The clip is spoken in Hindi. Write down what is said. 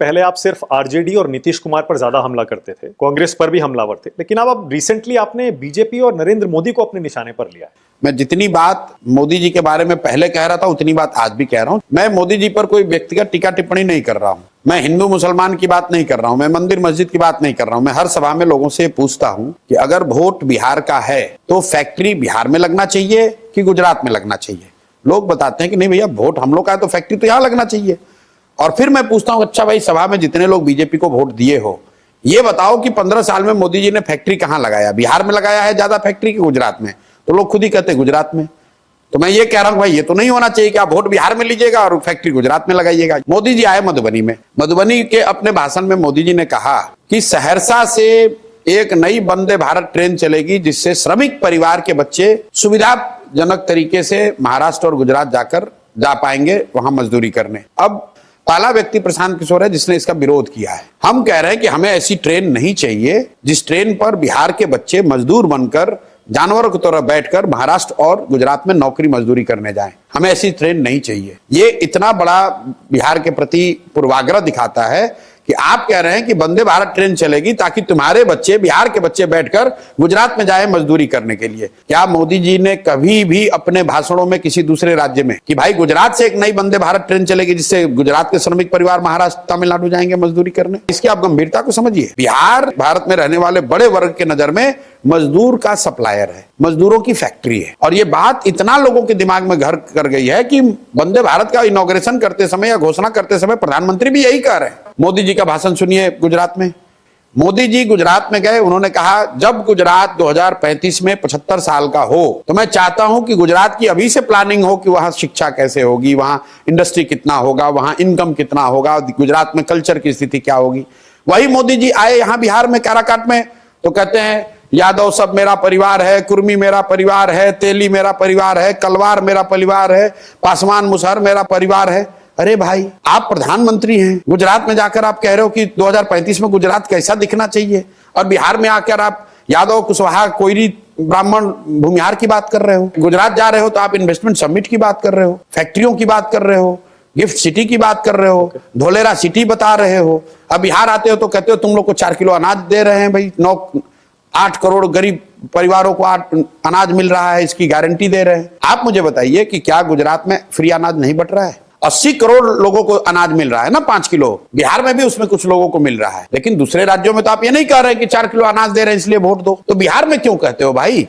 पहले आप सिर्फ आरजेडी और नीतीश कुमार पर ज्यादा हमला करते थे, कांग्रेस पर भी हमलावर थे, लेकिन अब रिसेंटली आपने बीजेपी और नरेंद्र मोदी को अपने निशाने पर लिया है। मैं जितनी बात मोदी जी के बारे में पहले कह रहा था उतनी बात आज भी कह रहा हूं। मैं मोदी जी पर कोई व्यक्तिगत टीका टिप्पणी नहीं कर रहा हूं। मैं हिंदू मुसलमान की बात नहीं कर रहा हूं। मैं मंदिर मस्जिद की बात नहीं कर रहा हूं। मैं हर सभा में लोगों से पूछता हूं कि अगर वोट बिहार का है तो फैक्ट्री बिहार में लगना चाहिए कि गुजरात में लगना चाहिए। लोग बताते हैं कि नहीं भैया, वोट हम लोग का है तो फैक्ट्री तो यहां लगना चाहिए। और फिर मैं पूछता हूं, अच्छा भाई, सभा में जितने लोग बीजेपी को वोट दिए हो, ये बताओ कि 15 साल में मोदी जी ने फैक्ट्री कहां लगाया? बिहार में लगाया है ज्यादा फैक्ट्री कि गुजरात में? तो लोग खुद ही कहते हैं गुजरात में। तो मैं ये कह रहा हूं भाई, ये तो नहीं होना चाहिए कि आप वोट बिहार में लीजिएगा और फैक्ट्री गुजरात में लगाइएगा। मोदी जी आए मधुबनी में। मधुबनी के अपने भाषण में मोदी जी ने कहा कि सहरसा से एक नई वंदे भारत ट्रेन चलेगी जिससे श्रमिक परिवार के बच्चे सुविधाजनक तरीके से महाराष्ट्र और गुजरात जा पाएंगे वहां मजदूरी करने। अब पहला व्यक्ति प्रशांत किशोर है जिसने इसका विरोध किया है। हम कह रहे हैं कि हमें ऐसी ट्रेन नहीं चाहिए जिस ट्रेन पर बिहार के बच्चे मजदूर बनकर, जानवरों की तरह बैठकर महाराष्ट्र और गुजरात में नौकरी मजदूरी करने जाएं। हमें ऐसी ट्रेन नहीं चाहिए। ये इतना बड़ा बिहार के प्रति पूर्वाग्रह दिखाता है कि आप कह रहे हैं कि वंदे भारत ट्रेन चलेगी ताकि तुम्हारे बच्चे, बिहार के बच्चे बैठकर गुजरात में जाए मजदूरी करने के लिए। क्या मोदी जी ने कभी भी अपने भाषणों में किसी दूसरे राज्य में कि भाई गुजरात से एक नई वंदे भारत ट्रेन चलेगी जिससे गुजरात के श्रमिक परिवार महाराष्ट्र, तमिलनाडु जाएंगे मजदूरी करने? इसकी आप गंभीरता को समझिए। बिहार भारत में रहने वाले बड़े वर्ग के नजर में मजदूर का सप्लायर है, मजदूरों की फैक्ट्री है। और ये बात इतना लोगों के दिमाग में घर कर गई है कि वंदे भारत का इनॉग्रेशन करते समय या घोषणा करते समय प्रधानमंत्री भी यही कह रहे हैं। मोदी जी का भाषण सुनिए गुजरात में। मोदी जी गुजरात में गए, उन्होंने कहा जब गुजरात 2035 में 75 साल का हो तो मैं चाहता हूं कि गुजरात की अभी से प्लानिंग हो कि वहां शिक्षा कैसे होगी, वहां इंडस्ट्री कितना होगा, वहां इनकम कितना होगा, गुजरात में कल्चर की स्थिति क्या होगी। वही मोदी जी आए यहां बिहार में काराकाट में तो कहते हैं यादव सब मेरा परिवार है, कुर्मी मेरा परिवार है, तेली मेरा परिवार है, कलवार मेरा परिवार है, पासवान मुसहर मेरा परिवार है। अरे भाई, आप प्रधानमंत्री हैं, गुजरात में जाकर आप कह रहे हो कि 2035 में गुजरात कैसा दिखना चाहिए, और बिहार में आकर आप यादव, कुशवाहा, कोयरी, ब्राह्मण, भूमिहार की बात कर रहे हो। गुजरात जा रहे हो तो आप इन्वेस्टमेंट समिट की बात कर रहे हो, फैक्ट्रियों की बात कर रहे हो, गिफ्ट सिटी की बात कर रहे हो, धोलेरा सिटी बता रहे हो। अब बिहार आते हो तो कहते हो तुम लोग को 4 किलो अनाज दे रहे हैं। भाई 8 करोड़ गरीब परिवारों को अनाज मिल रहा है, इसकी गारंटी दे रहे हैं। आप मुझे बताइए कि क्या गुजरात में फ्री अनाज नहीं बट रहा है? 80 करोड़ लोगों को अनाज मिल रहा है ना, 5 किलो। बिहार में भी उसमें कुछ लोगों को मिल रहा है, लेकिन दूसरे राज्यों में तो आप ये नहीं कह रहे कि 4 किलो अनाज दे रहे हैं इसलिए वोट दो। तो बिहार में क्यों कहते हो भाई?